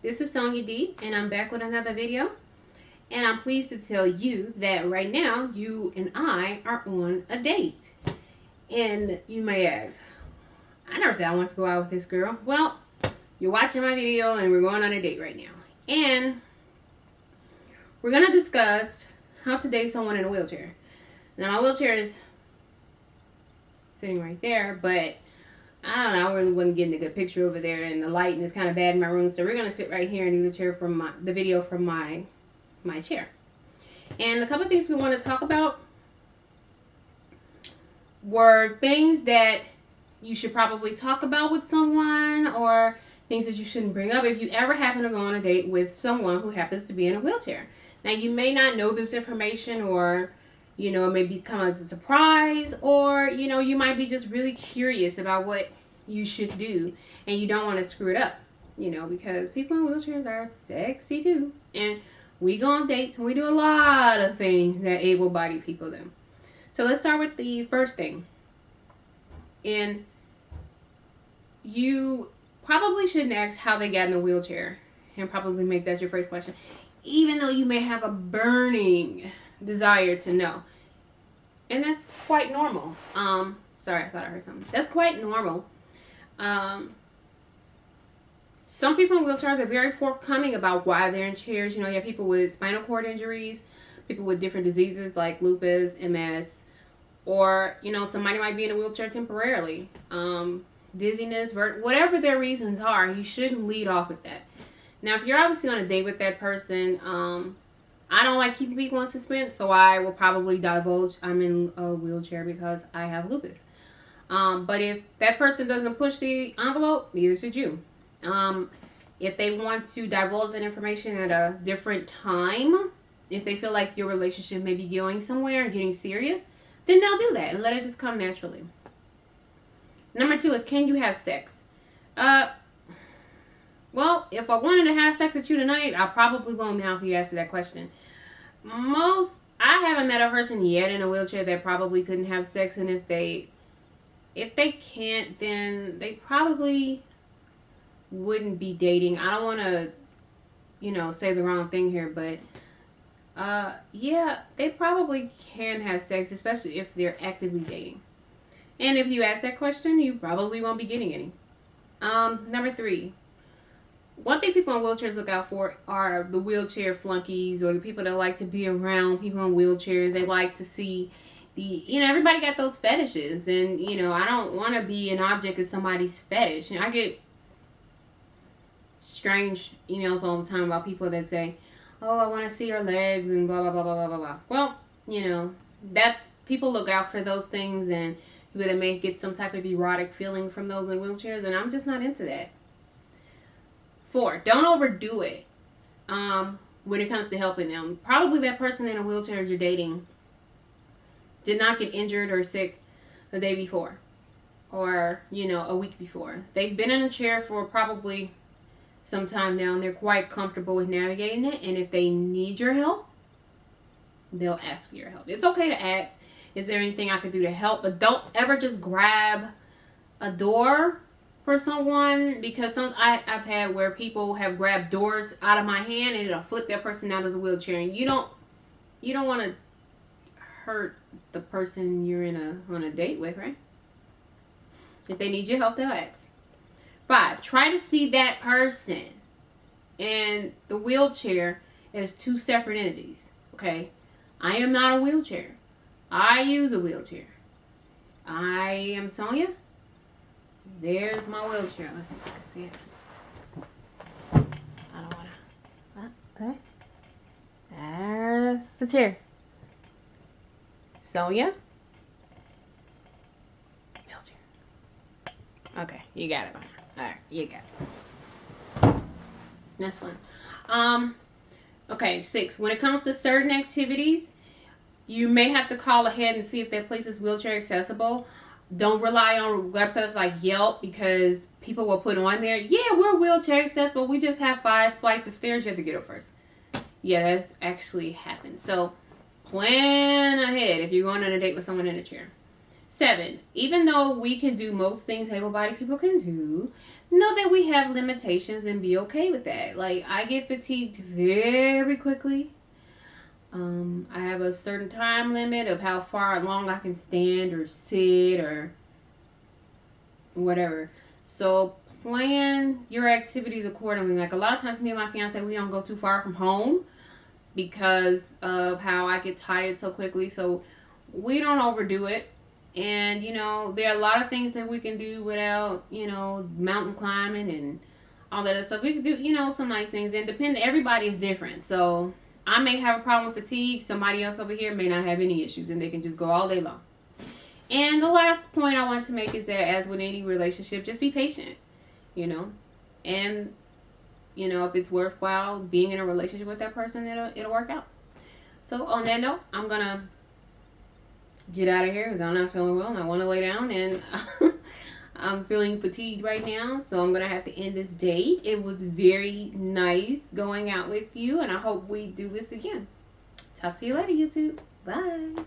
this is Sonia D, and I'm back with another video. And I'm pleased to tell you that right now, you and I are on a date. And you may ask, I never said I want to go out with this girl. Well, you're watching my video and we're going on a date right now. And we're going to discuss how to date someone in a wheelchair. Now, my wheelchair is sitting right there, but I don't know, I really wasn't getting a good picture over there, and the lighting is kind of bad in my room, so we're going to sit right here and do the video from my chair. And a couple of things we want to talk about were things that you should probably talk about with someone, or things that you shouldn't bring up if you ever happen to go on a date with someone who happens to be in a wheelchair. Now, you may not know this information, or it may become as a surprise, or, you might be just really curious about what you should do and you don't want to screw it up, because people in wheelchairs are sexy too. And we go on dates and we do a lot of things that able-bodied people do. So let's start with the first thing. And you probably shouldn't ask how they got in the wheelchair and probably make that your first question, even though you may have a burning desire to know. And that's quite normal. Sorry, I thought I heard something. That's quite normal. Some people in wheelchairs are very forthcoming about why they're in chairs. You have people with spinal cord injuries, people with different diseases like lupus, MS, or, somebody might be in a wheelchair temporarily. Dizziness, whatever their reasons are, you shouldn't lead off with that. Now, if you're obviously on a date with that person, I don't like keeping people in suspense, so I will probably divulge I'm in a wheelchair because I have lupus. But if that person doesn't push the envelope, neither should you. If they want to divulge that information at a different time, if they feel like your relationship may be going somewhere and getting serious, then they'll do that and let it just come naturally. Number 2 is, can you have sex? Well, if I wanted to have sex with you tonight, I probably won't now if you answer that question. I haven't met a person yet in a wheelchair that probably couldn't have sex, and if they can't, then they probably wouldn't be dating. I don't want to, say the wrong thing here, but yeah, they probably can have sex, especially if they're actively dating. And if you ask that question, you probably won't be getting any. Number 3. One thing people in wheelchairs look out for are the wheelchair flunkies, or the people that like to be around people in wheelchairs. They like to see everybody got those fetishes, and, I don't want to be an object of somebody's fetish. I get strange emails all the time about people that say, oh, I want to see your legs and blah, blah, blah, blah, blah, blah. Well, that's, people look out for those things, and people that may get some type of erotic feeling from those in wheelchairs, and I'm just not into that. 4, don't overdo it when it comes to helping them. Probably that person in a wheelchair you're dating did not get injured or sick the day before, or, a week before. They've been in a chair for probably some time now, and they're quite comfortable with navigating it. And if they need your help, they'll ask for your help. It's okay to ask, is there anything I could do to help? But don't ever just grab a door for someone, because I've had where people have grabbed doors out of my hand and it'll flip that person out of the wheelchair, and you don't want to hurt the person you're on a date with, right? If they need your help, they'll ask. 5, try to see that person and the wheelchair as 2 separate entities. Okay, I am not a wheelchair. I use a wheelchair. I am Sonia. There's my wheelchair. Let's see if I can see it. I don't want to. Okay. That's the chair. Sonia. Wheelchair. Okay, you got it. Alright, you got it. That's fine. Okay, 6. When it comes to certain activities, you may have to call ahead and see if that place is wheelchair accessible. Don't rely on websites like Yelp, because people will put on there, yeah, we're wheelchair accessible, we just have 5 flights of stairs you have to get up first. Yeah, that's actually happened. So plan ahead if you're going on a date with someone in a chair. 7, even though we can do most things able-bodied people can do, know that we have limitations and be okay with that. Like, I get fatigued very quickly. I have a certain time limit of how far long I can stand or sit or whatever. So plan your activities accordingly. Like, a lot of times me and my fiance, we don't go too far from home because of how I get tired so quickly. So we don't overdo it. And, there are a lot of things that we can do without, mountain climbing and all that other stuff. We can do, some nice things. And everybody is different. So I may have a problem with fatigue. Somebody else over here may not have any issues and they can just go all day long. And the last point I want to make is that, as with any relationship, just be patient, and, if it's worthwhile being in a relationship with that person, it'll work out. So on that note, I'm going to get out of here because I'm not feeling well and I want to lay down, and I'm feeling fatigued right now, so I'm going to have to end this date. It was very nice going out with you, and I hope we do this again. Talk to you later, YouTube. Bye.